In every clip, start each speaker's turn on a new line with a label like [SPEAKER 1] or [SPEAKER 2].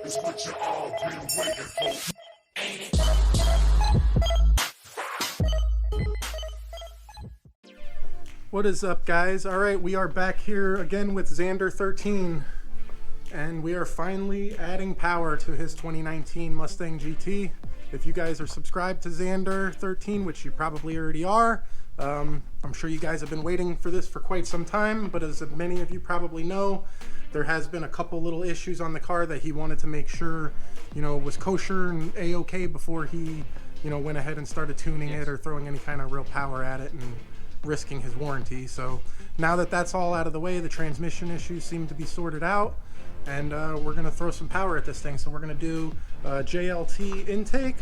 [SPEAKER 1] is what you all been waiting for.
[SPEAKER 2] What is up, guys? All right, we are back here again with Zander13, and we are finally adding power to his 2019 Mustang GT. If you guys are subscribed to Zander13, which you probably already are, I'm sure you guys have been waiting for this for quite some time, but as many of you probably know, there has been a couple little issues on the car that he wanted to make sure, was kosher and a-okay before he, went ahead and started tuning it or throwing any kind of real power at it and risking his warranty. So now that that's all out of the way, the transmission issues seem to be sorted out, and we're going to throw some power at this thing. So we're going to do a JLT intake,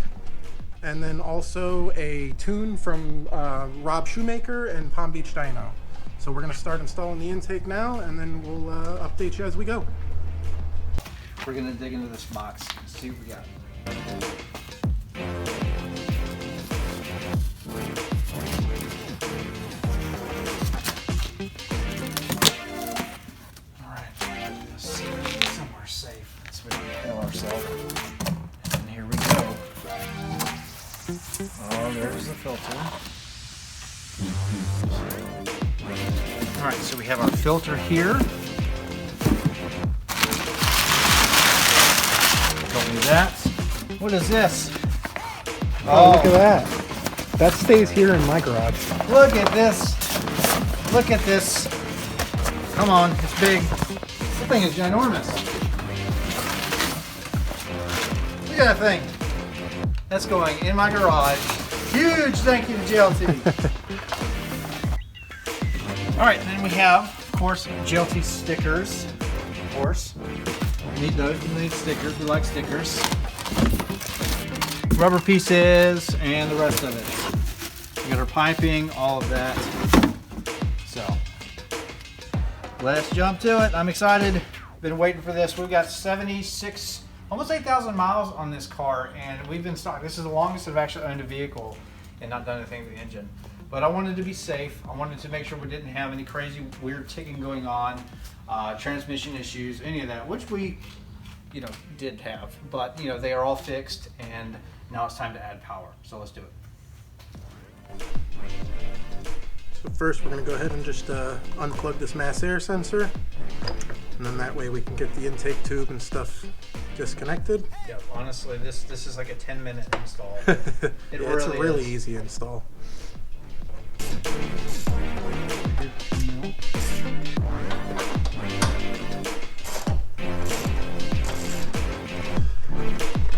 [SPEAKER 2] and then also a tune from Rob Shoemaker and Palm Beach Dyno. So we're going to start installing the intake now, and then we'll update you as we go.
[SPEAKER 3] We're going to dig into this box and see what we got. And here we go. Oh, there's the filter. Alright, so we have our filter here. Don't do that. What is this?
[SPEAKER 2] Oh, look at that. That stays here in my garage.
[SPEAKER 3] Look at this. Look at this. Come on, it's big. This thing is ginormous. Look at that thing. That's going in my garage. Huge thank you to JLT. Alright, then we have, of course, JLT stickers. Of course. We need those. We need stickers. We like stickers. Rubber pieces and the rest of it. We got our piping, all of that. So, let's jump to it. I'm excited. Been waiting for this. We've got 76, almost 8,000 miles on this car, and we've been stock. This is the longest I've actually owned a vehicle and not done anything with the engine. But I wanted to be safe. I wanted to make sure we didn't have any crazy weird ticking going on, transmission issues, any of that, which we, did have. But they are all fixed, and now it's time to add power. So let's do it.
[SPEAKER 2] So first we're going to go ahead and just unplug this mass air sensor, and then that way we can get the intake tube and stuff disconnected.
[SPEAKER 3] Yeah, honestly, this is like a 10-minute install.
[SPEAKER 2] It's a really easy install.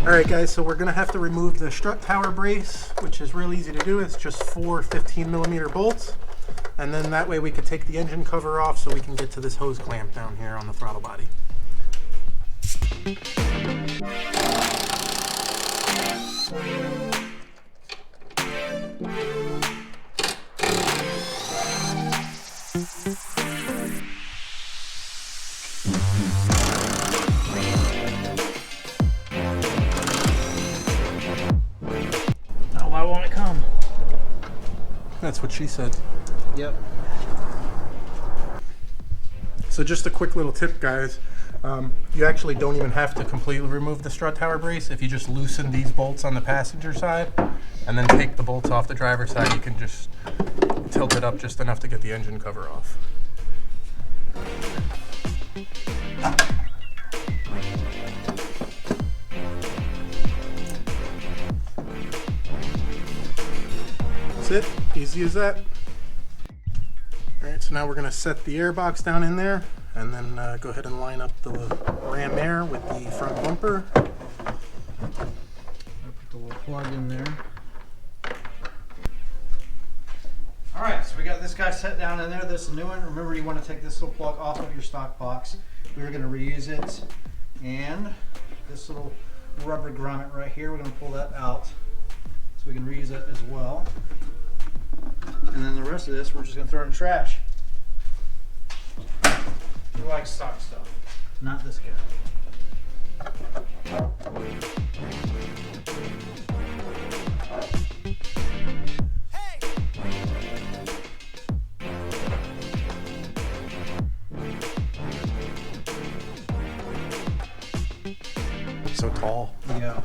[SPEAKER 2] Alright guys, so we're going to have to remove the strut tower brace, which is real easy to do. It's just 4 15mm bolts. And then that way we could take the engine cover off so we can get to this hose clamp down here on the throttle body.
[SPEAKER 3] Oh, why won't it come?
[SPEAKER 2] That's what she said.
[SPEAKER 3] Yep.
[SPEAKER 2] So just a quick little tip, guys. You actually don't even have to completely remove the strut tower brace. If you just loosen these bolts on the passenger side and then take the bolts off the driver's side, you can just tilt it up just enough to get the engine cover off. That's it. Easy as that. Alright, so now we're going to set the air box down in there, and then go ahead and line up the ram air with the front bumper.
[SPEAKER 3] I'll put the little plug in there. Alright, so we got this guy set down in there. This is a new one. Remember, you want to take this little plug off of your stock box. We're going to reuse it. And this little rubber grommet right here, we're going to pull that out so we can reuse it as well. And then the rest of this, we're just going to throw in the trash. We like stock stuff, not this guy.
[SPEAKER 2] so tall.
[SPEAKER 3] Yeah.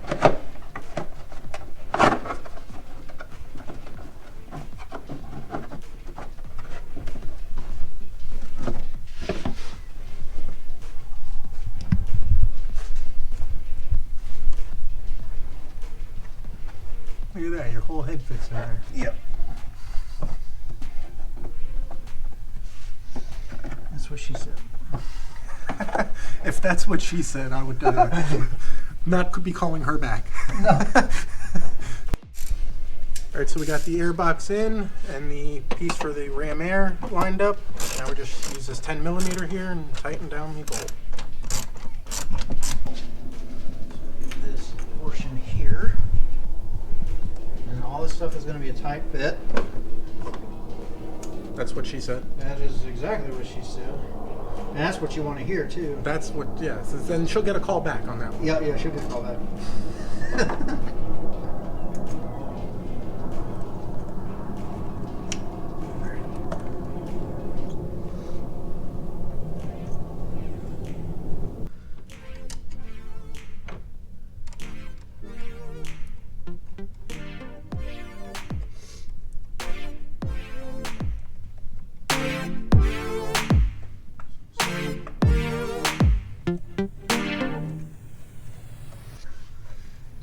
[SPEAKER 2] Look at that, your whole head fits in there.
[SPEAKER 3] Yep. That's what she said.
[SPEAKER 2] If that's what she said, I would not be calling her back.
[SPEAKER 3] No.
[SPEAKER 2] All right, so we got the air box in and the piece for the ram air lined up. Now we just use this 10 millimeter here and tighten down the bolt.
[SPEAKER 3] This portion here. And all this stuff is going to be a tight fit.
[SPEAKER 2] That's what she said.
[SPEAKER 3] That is exactly what she said. And that's what you want to hear, too.
[SPEAKER 2] That's what, yeah. So then she'll get a call back on that one.
[SPEAKER 3] Yeah, she'll get a call back.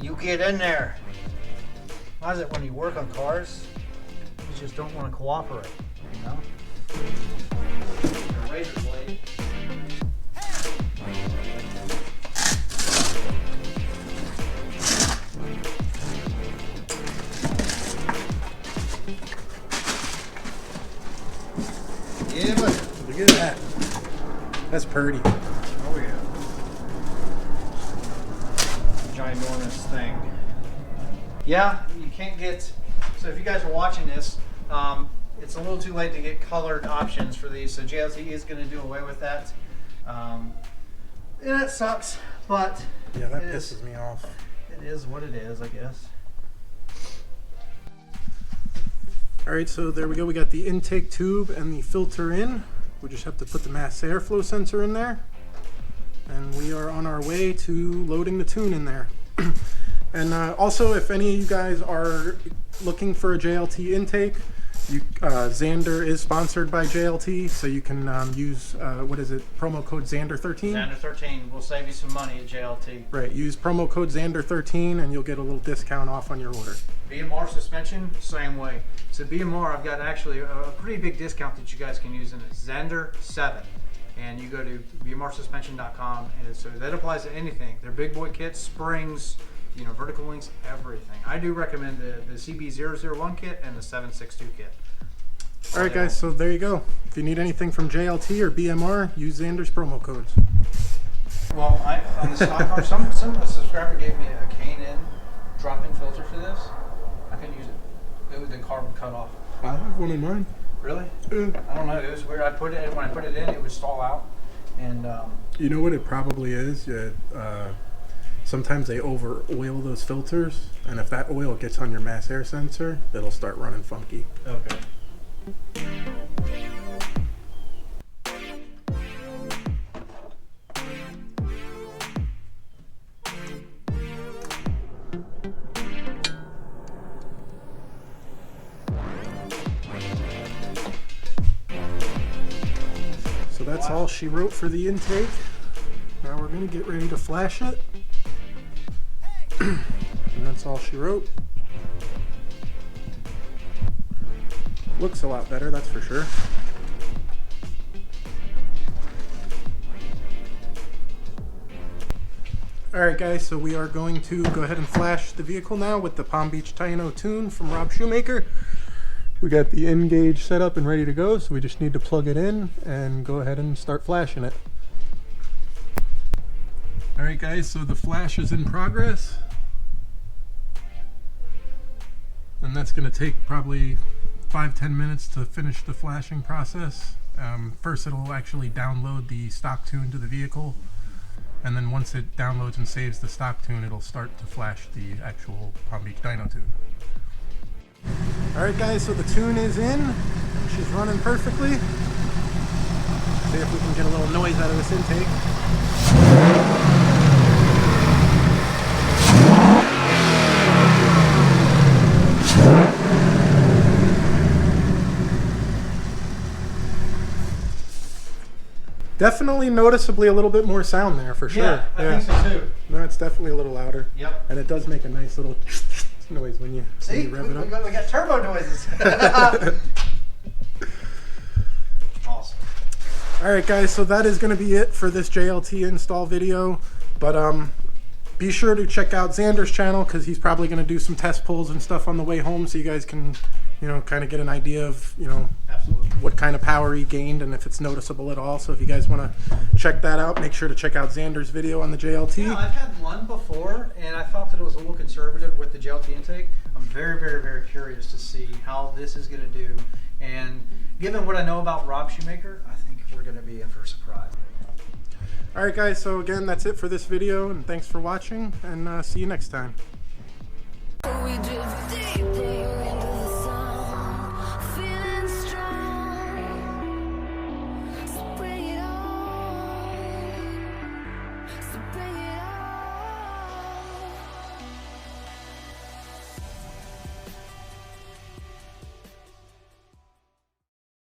[SPEAKER 3] You get in there. Why is it when you work on cars, you just don't want to cooperate, you know? A razor blade. Yeah, but
[SPEAKER 2] Look at that. That's pretty.
[SPEAKER 3] oh yeah. Ginormous thing. Yeah, you can't get, so if you guys are watching this, it's a little too late to get colored options for these, so JLT is going to do away with that. And that sucks, but
[SPEAKER 2] Yeah, that
[SPEAKER 3] it is-
[SPEAKER 2] pisses me off.
[SPEAKER 3] It is what it is, I guess.
[SPEAKER 2] All right, so there we go. We got the intake tube and the filter in. We just have to put the mass airflow sensor in there. And we are on our way to loading the tune in there. And also, if any of you guys are looking for a JLT intake, Zander is sponsored by JLT, so you can use, what is it, promo code Zander13?
[SPEAKER 3] Zander13 will save you some money at JLT.
[SPEAKER 2] Right, use promo code Zander13 and you'll get a little discount off on your order.
[SPEAKER 3] BMR suspension, same way. So BMR, I've got actually a pretty big discount that you guys can use in it. Zander7. And you go to bmrsuspension.com, and so that applies to anything. They're big boy kits, springs, you know, vertical links, everything. I do recommend the CB001 kit and the 762 kit.
[SPEAKER 2] All right, guys, so there you go. If you need anything from JLT or BMR, use Zander's promo codes.
[SPEAKER 3] Well, on the stock car, some subscriber gave me a K&N drop-in filter for this. I couldn't use it. The carbon cut off.
[SPEAKER 2] I have one in mine.
[SPEAKER 3] Really? I don't know. It was weird. When I put it in, it would stall out. And
[SPEAKER 2] You know what it probably is? Sometimes they over oil those filters, and if that oil gets on your mass air sensor, it'll start running funky.
[SPEAKER 3] okay.
[SPEAKER 2] So that's all she wrote for the intake. Now we're going to get ready to flash it. And that's all she wrote. Looks a lot better, that's for sure. Alright guys, so we are going to go ahead and flash the vehicle now with the Palm Beach Taino tune from Rob Shoemaker. We got the in gauge set up and ready to go, so we just need to plug it in and go ahead and start flashing it. Alright guys, so the flash is in progress. And that's going to take probably 5-10 minutes to finish the flashing process. First it'll actually download the stock tune to the vehicle, and then once it downloads and saves the stock tune, it'll start to flash the actual Palm Beach Dyno tune. Alright guys, so the tune is in, and she's running perfectly. See if we can get a little noise out of this intake. Definitely noticeably a little bit more sound there for sure.
[SPEAKER 3] Yeah, I think so too.
[SPEAKER 2] No, it's definitely a little louder.
[SPEAKER 3] Yep.
[SPEAKER 2] And it does make a nice little noise when you,
[SPEAKER 3] See,
[SPEAKER 2] when you rev it up.
[SPEAKER 3] we got turbo noises. Awesome.
[SPEAKER 2] All right, guys, so that is going to be it for this JLT install video. But be sure to check out Zander's channel because he's probably going to do some test pulls and stuff on the way home, so you guys can, you know, kind of get an idea of, you know,
[SPEAKER 3] Absolutely.
[SPEAKER 2] what kind of power he gained and if it's noticeable at all. So if you guys want to check that out, make sure to check out Zander's video on the JLT.
[SPEAKER 3] Yeah, I've had one before, and I thought that it was a little conservative with the JLT intake. I'm very, very, very curious to see how this is going to do. And given what I know about Rob Shoemaker, I think we're going to be in for a surprise.
[SPEAKER 2] All right, guys, so again, that's it for this video, and thanks for watching, and see you next time.
[SPEAKER 4] We drift